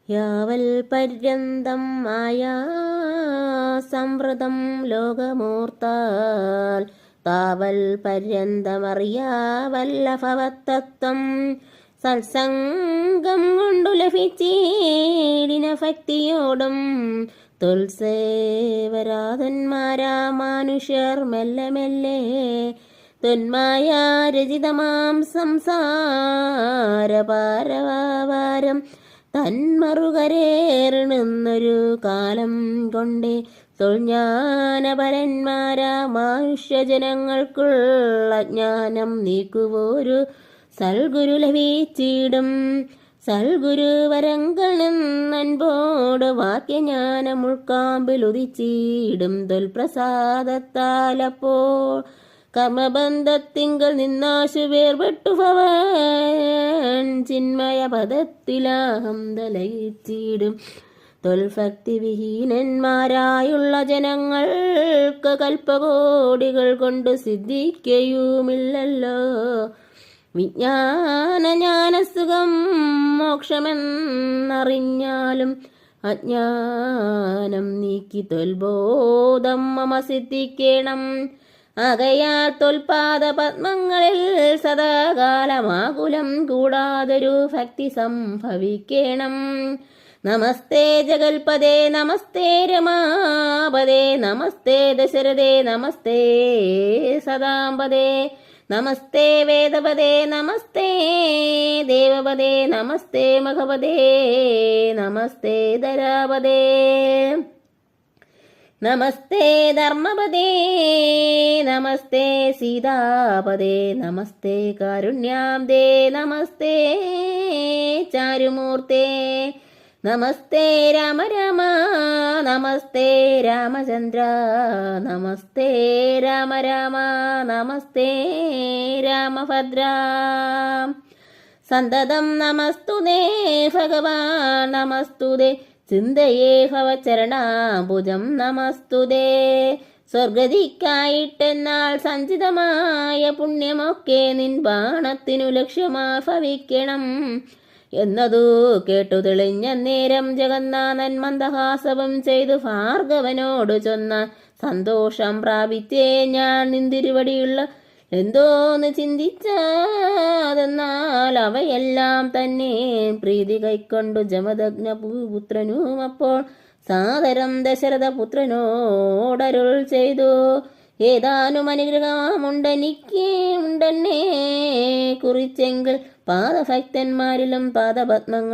യാവൽ പര്യന്തം മായാ സംവൃതം ലോകമൂർത്താൽ താവൽ പര്യന്തമറിയാവല്ലഭവത്തത്വം സത്സംഗം കൊണ്ടു ലഭിച്ചീടിന ഭക്തിയോടും തുൽസേവരാധന്മാരാ മനുഷ്യർ മെല്ലെ മെല്ലെ തുന്മായാരചിതമാം സംസാരപാരവാരം തന്മറുകരേറിണുന്നൊരു കാലം കൊണ്ടേ തൊൾജ്ഞാനപരന്മാരാ മനുഷ്യജനങ്ങൾക്കുള്ള ജ്ഞാനം നീക്കുവോരു സൽഗുരു ലഭിച്ചിടും. സൽഗുരുവരങ്ങളിൽ അൻപോട് വാക്യജ്ഞാനം ഉൾക്കാമ്പിൽ ഉദിച്ചിടും. തൊൽപ്രസാദത്താലപ്പോൾ കർമ്മബന്ധത്തിങ്കൽ നിന്നാശു വേർപെട്ടു ഭവൻ ചിന്മയ പദത്തിലാഹം തലയിച്ചിടും. തൊൽഭക്തി വിഹീനന്മാരായുള്ള ജനങ്ങൾക്ക് കൽപ്പകോടികൾ കൊണ്ട് സിദ്ധിക്കയുമില്ലല്ലോ. വിജ്ഞാനജ്ഞാനസുഖം മോക്ഷമെന്നറിഞ്ഞാലും അജ്ഞാനം നീക്കി തൊൽബോധം മമ സിദ്ധിക്കണം. ആകയാൽ തൊൽപാദ പത്മങ്ങളിൽ സദാകാലമാകുലം കൂടാതൊരു ഭക്തി സംഭവിക്കണം. നമസ്തേ ജഗൽപദേ നമസ്തേ രമാപദേ നമസ്തേ ദശരഥേ നമസ്തേ സദാംബദേ നമസ്തേ വേദപദേ നമസ്തേ ദേവപദേ നമസ്തേ മഘപദേ നമസ്തേ ധരാപദേ നമസ്തേ ധർമ്മപദേ നമസ്തേ സീതാപദേ നമസ്തേ കാരുണ്യാബ്ദേ നമസ്തേ ചാരുമൂർത്തേ നമസ്തേ രാമ രാമ നമസ്തേ രാമചന്ദ്ര നമസ്തേ രാമ രാമ നമസ്തേ രാമഭദ്ര സന്തതം നമസ്തുതേ ഭഗവാൻ നമസ്തുതേ ചിന്തയേ ഭവചരണാംബുജം നമസ്തുതേ. സ്വർഗതിക്കായിട്ടെന്നാൽ സഞ്ചിതമായ പുണ്യമൊക്കെ നിൻ ബാണത്തിനു ലക്ഷ്യമാ ഭവിക്കണം എന്നതു കേട്ടു തെളിഞ്ഞ നേരം ജഗന്നാഥൻ മന്ദഹാസവും ചെയ്തു ഭാർഗവനോട് ചൊന്ന സന്തോഷം പ്രാപിച്ചേ ഞാൻ നിന്തിരുവടിയുള്ള എന്തോന്ന് ചിന്തിച്ചതെന്നാൽ അവയെല്ലാം തന്നെ പ്രീതി കൈക്കൊണ്ടു ജമദഗ്ന പുത്രനും അപ്പോൾ സാദരം ദശരഥ പുത്രനോടരുൾ ചെയ്തു. ഏതാനും അനുഗ്രഹമുണ്ടെനിക്ക് ഉണ്ടെന്നെ കുറിച്ചെങ്കിൽ പാദഭക്തന്മാരിലും പാദപത്മങ്ങൾ